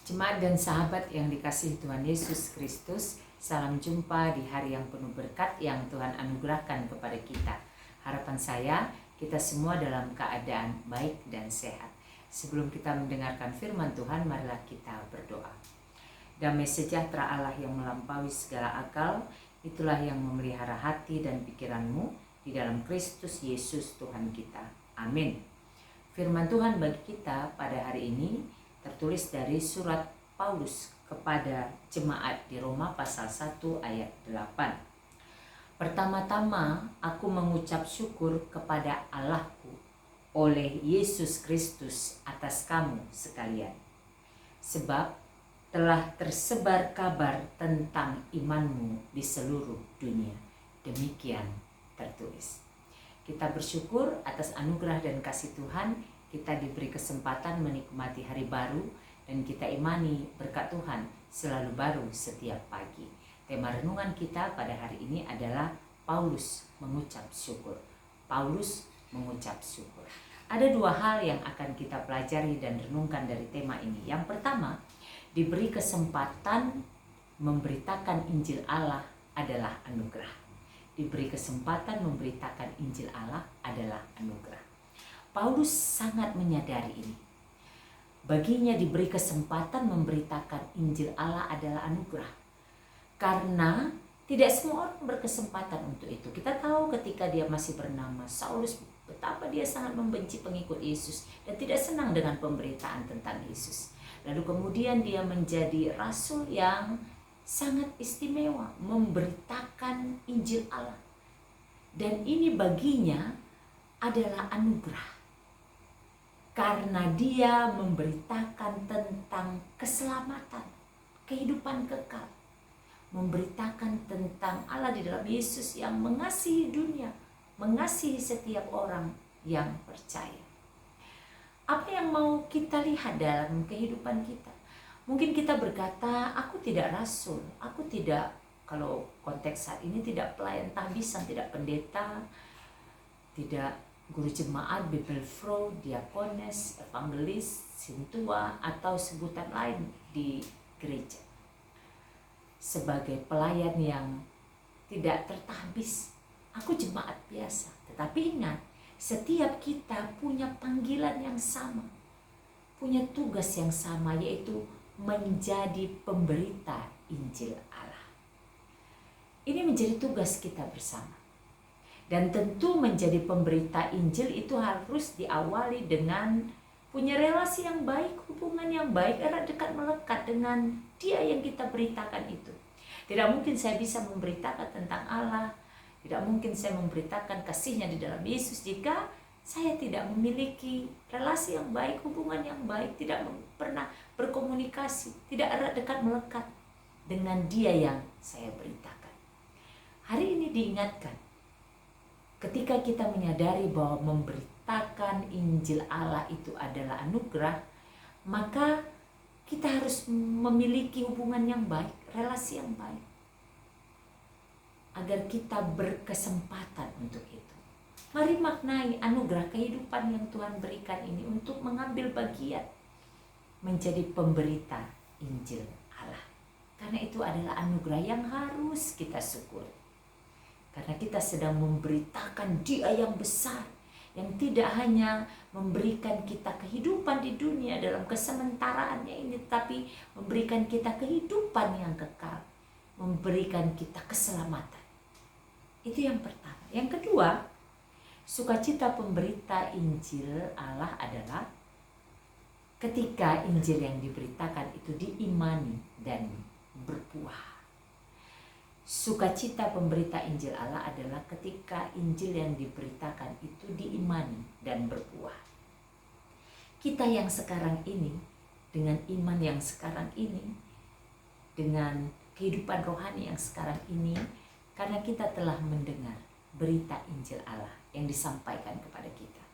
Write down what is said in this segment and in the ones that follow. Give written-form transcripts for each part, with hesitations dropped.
Jemaat dan sahabat yang dikasihi Tuhan Yesus Kristus, salam jumpa di hari yang penuh berkat yang Tuhan anugerahkan kepada kita. Harapan saya, kita semua dalam keadaan baik dan sehat. Sebelum kita mendengarkan firman Tuhan, marilah kita berdoa. Damai sejahtera Allah yang melampaui segala akal, itulah yang memelihara hati dan pikiranmu di dalam Kristus Yesus Tuhan kita. Amin. Firman Tuhan bagi kita pada hari ini tertulis dari surat Paulus kepada jemaat di Roma pasal 1 ayat 8. Pertama-tama aku mengucap syukur kepada Allahku oleh Yesus Kristus atas kamu sekalian. Sebab telah tersebar kabar tentang imanmu di seluruh dunia. Demikian tertulis. Kita bersyukur atas anugerah dan kasih Tuhan. Kita diberi kesempatan menikmati hari baru dan kita imani berkat Tuhan selalu baru setiap pagi. Tema renungan kita pada hari ini adalah Paulus mengucap syukur. Paulus mengucap syukur. Ada dua hal yang akan kita pelajari dan renungkan dari tema ini. Yang pertama, diberi kesempatan memberitakan Injil Allah adalah anugerah. Diberi kesempatan memberitakan Injil Allah adalah anugerah. Paulus sangat menyadari ini. Baginya diberi kesempatan memberitakan Injil Allah adalah anugerah. Karena tidak semua orang berkesempatan untuk itu. Kita tahu ketika dia masih bernama Saulus, betapa dia sangat membenci pengikut Yesus dan tidak senang dengan pemberitaan tentang Yesus. Lalu kemudian dia menjadi rasul yang sangat istimewa, memberitakan Injil Allah. Dan ini baginya adalah anugerah. Karena dia memberitakan tentang keselamatan, kehidupan kekal. Memberitakan tentang Allah di dalam Yesus yang mengasihi dunia, mengasihi setiap orang yang percaya. Apa yang mau kita lihat dalam kehidupan kita? Mungkin kita berkata, aku tidak rasul, aku tidak, kalau konteks saat ini tidak pelayan tahbisan, tidak pendeta, tidak guru jemaat, bibelfro, diakones, evangelis, sintua, atau sebutan lain di gereja. Sebagai pelayan yang tidak tertahbis, aku jemaat biasa. Tetapi ingat, setiap kita punya panggilan yang sama, punya tugas yang sama, yaitu menjadi pemberita Injil Allah. Ini menjadi tugas kita bersama. Dan tentu menjadi pemberita Injil itu harus diawali dengan punya relasi yang baik, hubungan yang baik, erat dekat melekat dengan dia yang kita beritakan itu. Tidak mungkin saya bisa memberitakan tentang Allah, tidak mungkin saya memberitakan kasihnya di dalam Yesus jika saya tidak memiliki relasi yang baik, hubungan yang baik, tidak pernah berkomunikasi, tidak erat dekat melekat dengan dia yang saya beritakan. Hari ini diingatkan, ketika kita menyadari bahwa memberitakan Injil Allah itu adalah anugerah, maka kita harus memiliki hubungan yang baik, relasi yang baik, agar kita berkesempatan untuk itu. Mari maknai anugerah kehidupan yang Tuhan berikan ini untuk mengambil bagian menjadi pemberita Injil Allah. Karena itu adalah anugerah yang harus kita syukuri. Karena kita sedang memberitakan Dia yang besar, yang tidak hanya memberikan kita kehidupan di dunia dalam kesementaraannya ini, tapi memberikan kita kehidupan yang kekal, memberikan kita keselamatan. Itu yang pertama. Yang kedua, sukacita pemberita Injil Allah adalah ketika Injil yang diberitakan itu diimani dan berbuah. Sukacita pemberita Injil Allah adalah ketika Injil yang diberitakan itu diimani dan berbuah. Kita yang sekarang ini, dengan iman yang sekarang ini, dengan kehidupan rohani yang sekarang ini, karena kita telah mendengar berita Injil Allah yang disampaikan kepada kita.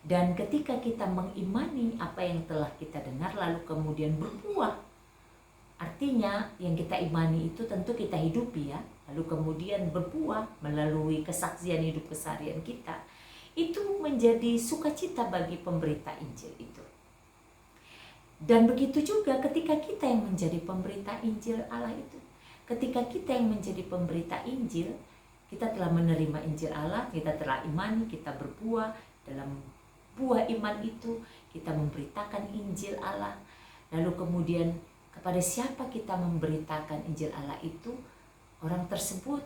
Dan ketika kita mengimani apa yang telah kita dengar lalu kemudian berbuah, artinya yang kita imani itu tentu kita hidupi ya, lalu kemudian berbuah melalui kesaksian hidup keseharian kita. Itu menjadi sukacita bagi pemberita Injil itu. Dan begitu juga ketika kita yang menjadi pemberita Injil Allah itu. Ketika kita yang menjadi pemberita Injil, kita telah menerima Injil Allah, kita telah imani, kita berbuah dalam buah iman itu, kita memberitakan Injil Allah. Lalu kemudian kepada siapa kita memberitakan Injil Allah itu, orang tersebut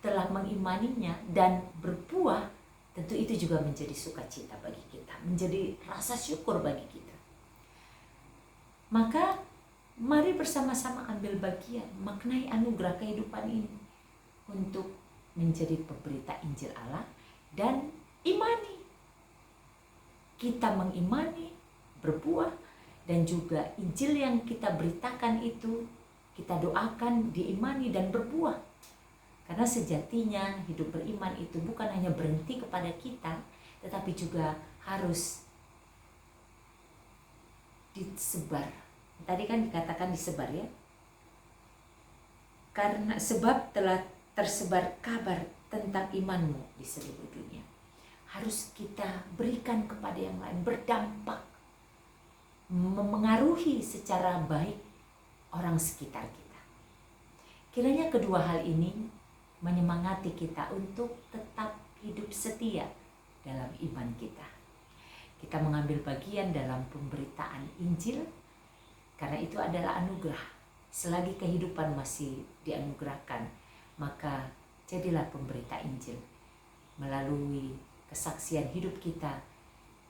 telah mengimaninya dan berbuah, tentu itu juga menjadi sukacita bagi kita, menjadi rasa syukur bagi kita. Maka mari bersama-sama ambil bagian, maknai anugerah kehidupan ini untuk menjadi pemberita Injil Allah dan imani. Kita mengimani, berbuah, dan juga Injil yang kita beritakan itu kita doakan, diimani dan berbuah. Karena sejatinya hidup beriman itu bukan hanya berhenti kepada kita, tetapi juga harus disebar. Tadi kan dikatakan disebar ya. Karena sebab telah tersebar kabar tentang imanmu di seluruh dunia. Harus kita berikan kepada yang lain, berdampak, memengaruhi secara baik orang sekitar kita. Kiranya kedua hal ini menyemangati kita untuk tetap hidup setia dalam iman kita. Kita mengambil bagian dalam pemberitaan Injil, karena itu adalah anugerah. Selagi kehidupan masih dianugerahkan, maka jadilah pemberita Injil. Melalui kesaksian hidup kita,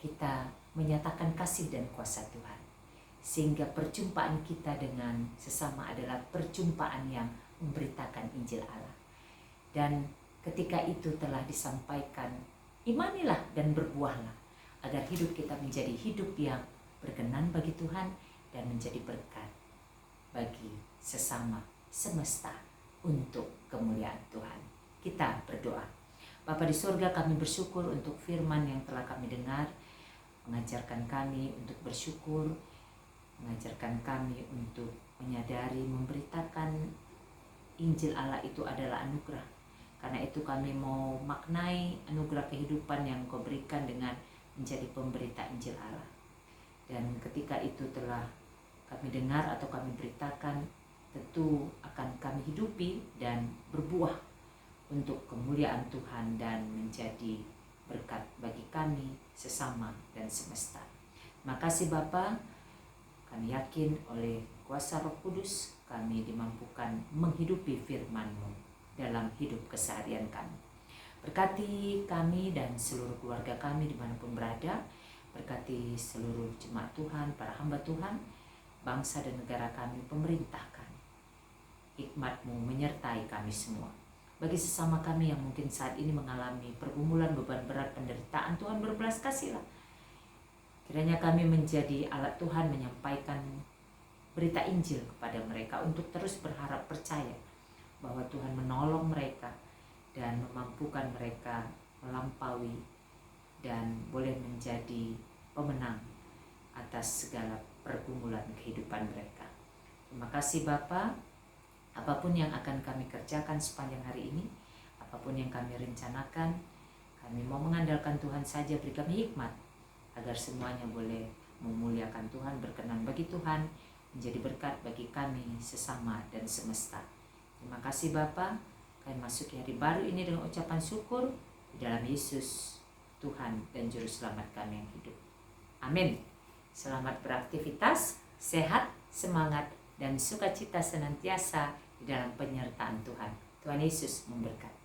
kita menyatakan kasih dan kuasa Tuhan. Sehingga perjumpaan kita dengan sesama adalah perjumpaan yang memberitakan Injil Allah. Dan ketika itu telah disampaikan, imanilah dan berbuahlah, agar hidup kita menjadi hidup yang berkenan bagi Tuhan dan menjadi berkat bagi sesama semesta untuk kemuliaan Tuhan. Kita berdoa. Bapa di surga, kami bersyukur untuk firman yang telah kami dengar, mengajarkan kami untuk bersyukur, mengajarkan kami untuk menyadari, memberitakan Injil Allah itu adalah anugerah. Karena itu kami mau maknai anugerah kehidupan yang Kau berikan dengan menjadi pemberita Injil Allah. Dan ketika itu telah kami dengar atau kami beritakan, tentu akan kami hidupi dan berbuah untuk kemuliaan Tuhan dan menjadi berkat bagi kami, sesama dan semesta. Terima kasih Bapa, kami yakin oleh kuasa Roh Kudus kami dimampukan menghidupi firman-Mu dalam hidup keseharian kami. Berkati kami dan seluruh keluarga kami dimanapun berada, berkati seluruh jemaat Tuhan, para hamba Tuhan, bangsa dan negara kami, pemerintah kami. Hikmat-Mu menyertai kami semua. Bagi sesama kami yang mungkin saat ini mengalami pergumulan, beban berat, penderitaan, Tuhan berbelas kasihilah. Kiranya kami menjadi alat Tuhan menyampaikan berita Injil kepada mereka untuk terus berharap percaya bahwa Tuhan menolong mereka dan memampukan mereka melampaui dan boleh menjadi pemenang atas segala pergumulan kehidupan mereka. Terima kasih Bapa. Apapun yang akan kami kerjakan sepanjang hari ini, apapun yang kami rencanakan, kami mau mengandalkan Tuhan saja. Beri kami hikmat agar semuanya boleh memuliakan Tuhan, berkenan bagi Tuhan, menjadi berkat bagi kami sesama dan semesta. Terima kasih Bapa. Kami masuki hari baru ini dengan ucapan syukur di dalam Yesus, Tuhan dan Juru Selamat kami yang hidup. Amin. Selamat beraktivitas, sehat, semangat, dan sukacita senantiasa di dalam penyertaan Tuhan. Tuhan Yesus memberkati.